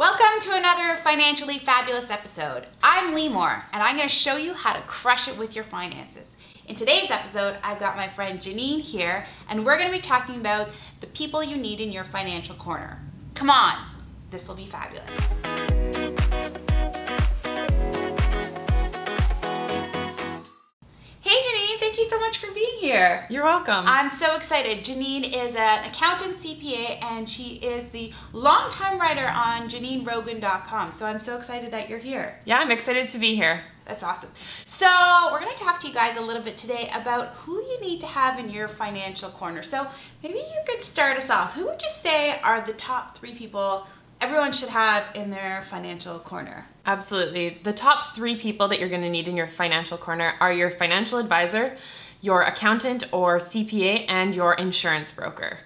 Welcome to another financially fabulous episode. I'm Limor, and I'm going to show you how to crush it with your finances. In today's episode, I've got my friend Janine here, and we're going to be talking about the people you need in your financial corner. Come on, this will be fabulous. Hey Janine, thank you so much for being here. You're welcome. I'm so excited. Janine is an accountant CPA and she is the longtime writer on JanineRogan.com. So I'm so excited that you're here. Yeah, I'm excited to be here. That's awesome. So we're going to talk to you guys a little bit today about who you need to have in your financial corner. So maybe you could start us off. Who would you say are the top 3 people everyone should have in their financial corner? Absolutely. The top 3 people that you're going to need in your financial corner are your financial advisor, your accountant or CPA, and your insurance broker.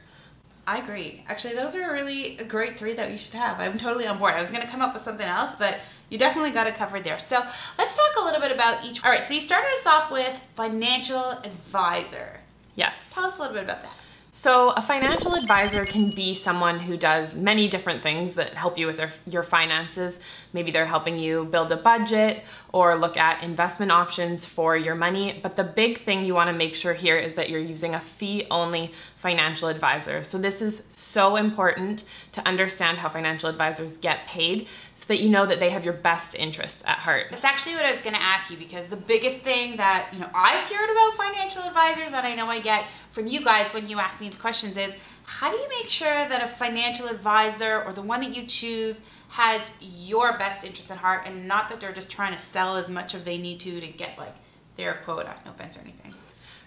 I agree. Actually, those are really a great 3 that you should have. I'm totally on board. I was going to come up with something else, but you definitely got it covered there. So let's talk a little bit about each. All right, so you started us off with financial advisor. Yes. Tell us a little bit about that. So a financial advisor can be someone who does many different things that help you with your finances. Maybe they're helping you build a budget or look at investment options for your money. But the big thing you want to make sure here is that you're using a fee-only financial advisor. So this is so important to understand how financial advisors get paid so that you know that they have your best interests at heart. That's actually what I was going to ask you, because the biggest thing that I've heard about financial advisors, and I know I get from you guys when you ask me these questions, is how do you make sure that a financial advisor or the one that you choose has your best interest at heart, and not that they're just trying to sell as much as they need to get like their quota? No offense or anything.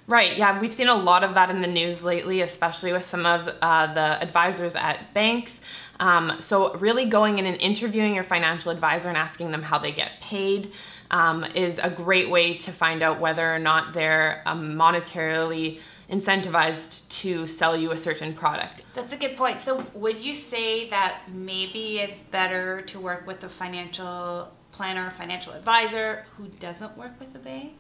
Right, yeah, we've seen a lot of that in the news lately, especially with some of the advisors at banks. So really going in and interviewing your financial advisor and asking them how they get paid is a great way to find out whether or not they're monetarily incentivized to sell you a certain product. That's a good point. So would you say that maybe it's better to work with a financial planner or financial advisor who doesn't work with a bank?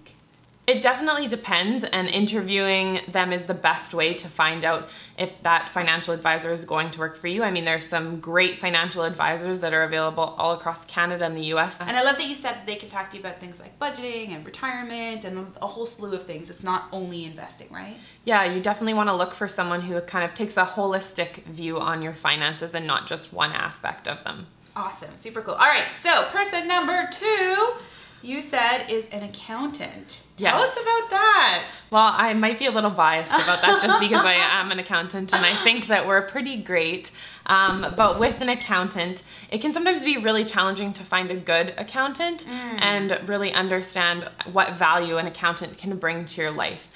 It definitely depends, and interviewing them is the best way to find out if that financial advisor is going to work for you. I mean, there's some great financial advisors that are available all across Canada and the US. And I love that you said that they can talk to you about things like budgeting and retirement and a whole slew of things. It's not only investing, right? Yeah, you definitely want to look for someone who kind of takes a holistic view on your finances and not just one aspect of them. Awesome, super cool. All right, so person number 2, you said, is an accountant. Yes. Tell us about that. Well, I might be a little biased about that just because I am an accountant and I think that we're pretty great. But with an accountant, it can sometimes be really challenging to find a good accountant and really understand what value an accountant can bring to your life.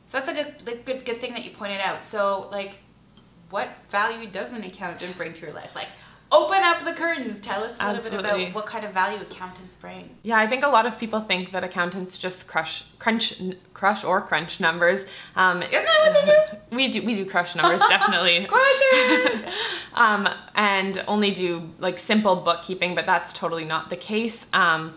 So that's a good thing that you pointed out. So like, what value does an accountant bring to your life? Like, open up the curtains. Tell us a little bit about what kind of value accountants bring. Yeah, I think a lot of people think that accountants just crunch numbers. Isn't that what they do? We do crush numbers, definitely. Crush it! And only do like simple bookkeeping, but that's totally not the case. A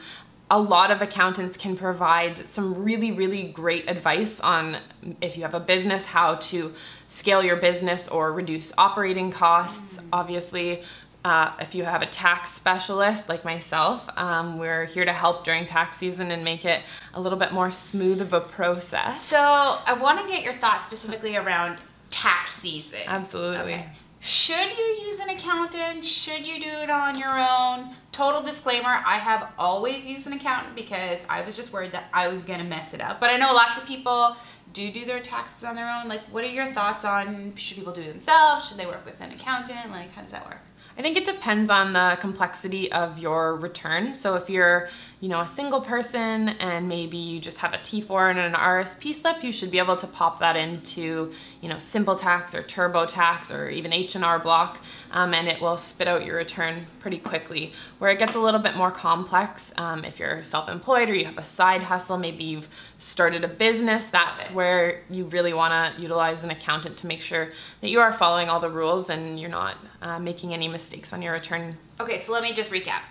lot of accountants can provide some really, really great advice on if you have a business, how to scale your business or reduce operating costs. Obviously, if you have a tax specialist like myself, we're here to help during tax season and make it a little bit more smooth of a process. So I want to get your thoughts specifically around tax season. Absolutely. Okay. Should you use an accountant? Should you do it on your own? Total disclaimer, I have always used an accountant because I was just worried that I was going to mess it up. But I know lots of people do their taxes on their own. Like, what are your thoughts on, should people do it themselves? Should they work with an accountant? Like, how does that work? I think it depends on the complexity of your return. So if you're, a single person and maybe you just have a T4 and an RSP slip, you should be able to pop that into, simple tax or TurboTax or even H&R Block, and it will spit out your return pretty quickly. Where it gets a little bit more complex, if you're self-employed or you have a side hustle, maybe you've started a business, that's where you really want to utilize an accountant to make sure that you are following all the rules and you're not making any mistakes on your return. Okay, so let me just recap.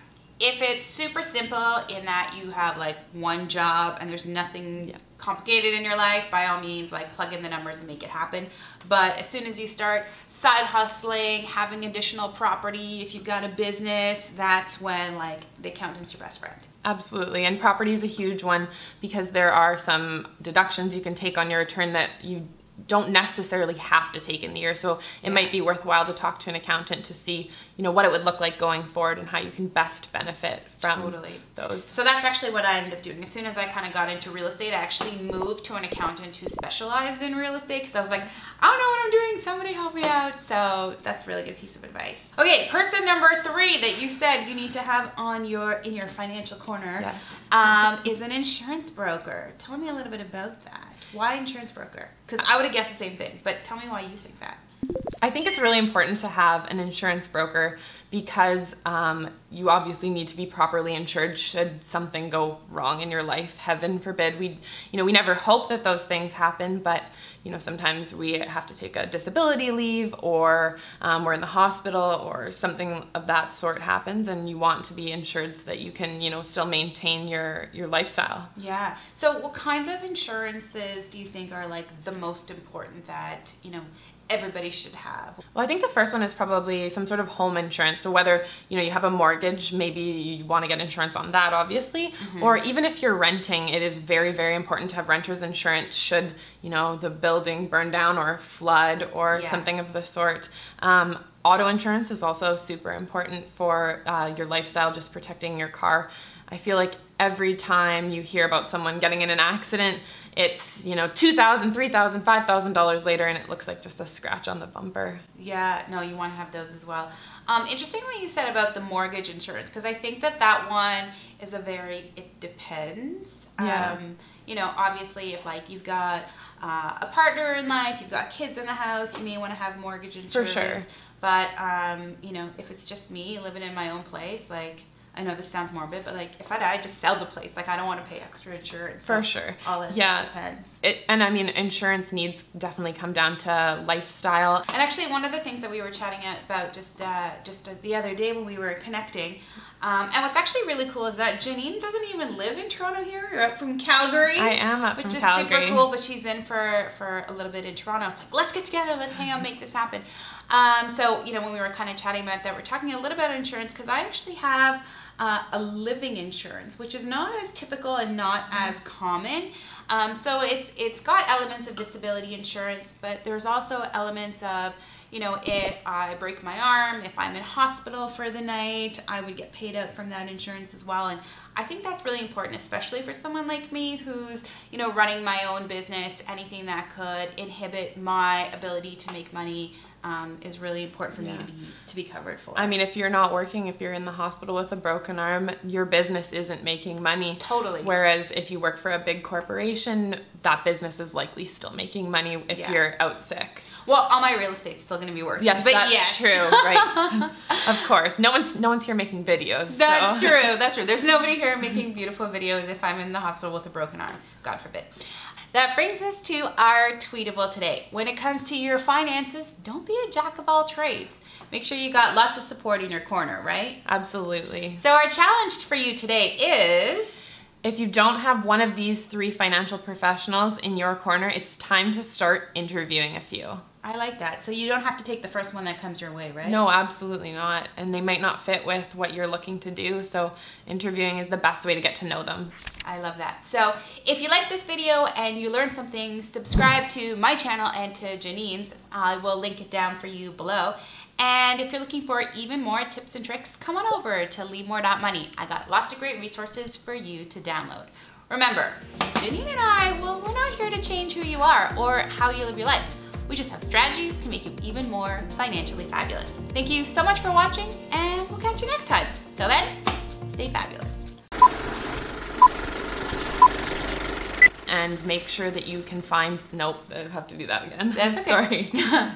If it's super simple in that you have like one job and there's nothing complicated in your life, by all means, like plug in the numbers and make it happen. But as soon as you start side hustling, having additional property, if you've got a business, that's when like the accountant's your best friend. Absolutely, and property is a huge one because there are some deductions you can take on your return that you don't necessarily have to take in the year. So it might be worthwhile to talk to an accountant to see, you know, what it would look like going forward and how you can best benefit from those. So that's actually what I ended up doing. As soon as I kind of got into real estate, I actually moved to an accountant who specialized in real estate because I was like, I don't know what I'm doing, somebody help me out. So that's a really good piece of advice. Okay, person number 3 that you said you need to have on in your financial corner is an insurance broker. Tell me a little bit about that. Why insurance broker? Because I would have guessed the same thing, but tell me why you think that. I think it's really important to have an insurance broker because you obviously need to be properly insured should something go wrong in your life. Heaven forbid. We never hope that those things happen, but sometimes we have to take a disability leave, or we're in the hospital, or something of that sort happens, and you want to be insured so that you can still maintain your lifestyle. Yeah. So what kinds of insurances do you think are like the most important that everybody should have? Well, I think the first one is probably some sort of home insurance. So whether you have a mortgage, maybe you want to get insurance on that, obviously, or even if you're renting, it is very, very important to have renter's insurance should the building burn down or flood or something of the sort. Auto insurance is also super important for your lifestyle, just protecting your car. I feel like every time you hear about someone getting in an accident, it's $2,000, $3,000, $5,000 later, and it looks like just a scratch on the bumper. Yeah, no, you want to have those as well. Interesting what you said about the mortgage insurance, because I think that one is it depends. Yeah. Obviously, if like you've got a partner in life, you've got kids in the house, you may want to have mortgage insurance. For sure. But if it's just me living in my own place, like, I know this sounds morbid, but like if I die, just sell the place. Like I don't want to pay extra insurance. For sure. All this depends. And I mean, insurance needs definitely come down to lifestyle. And actually, one of the things that we were chatting about just the other day when we were connecting, and what's actually really cool is that Janine doesn't even live in Toronto here. You're up from Calgary. I am up from Calgary. Which is super cool, but she's in for a little bit in Toronto. I was like, let's get together, let's hang out, make this happen. So, when we were kind of chatting about that, we're talking a little bit about insurance because I actually have a living insurance, which is not as typical and not as common. So it's got elements of disability insurance, but there's also elements of, if I break my arm, if I'm in hospital for the night, I would get paid out from that insurance as well. And I think that's really important, especially for someone like me who's, running my own business. Anything that could inhibit my ability to make money is really important for me to be covered for. I mean, if you're not working, if you're in the hospital with a broken arm, your business isn't making money. Totally. Whereas if you work for a big corporation, that business is likely still making money if you're out sick. Well, all my real estate's still going to be working. Yes, but that's true, right? Of course. No one's here making videos. That's true. That's true. There's nobody here making beautiful videos if I'm in the hospital with a broken arm. God forbid. That brings us to our tweetable today. When it comes to your finances, don't be a jack of all trades. Make sure you got lots of support in your corner, right? Absolutely. So our challenge for you today is, if you don't have one of these 3 financial professionals in your corner, it's time to start interviewing a few. I like that. So you don't have to take the first one that comes your way, right? No, absolutely not. And they might not fit with what you're looking to do. So interviewing is the best way to get to know them. I love that. So if you like this video and you learned something, subscribe to my channel and to Janine's. I will link it down for you below. And if you're looking for even more tips and tricks, come on over to limor.money. I got lots of great resources for you to download. Remember, Janine and I, we're not here to change who you are or how you live your life. We just have strategies to make you even more financially fabulous. Thank you so much for watching, and we'll catch you next time. Till then, stay fabulous. And make sure that you can find, nope, I have to do that again. That's okay. Sorry.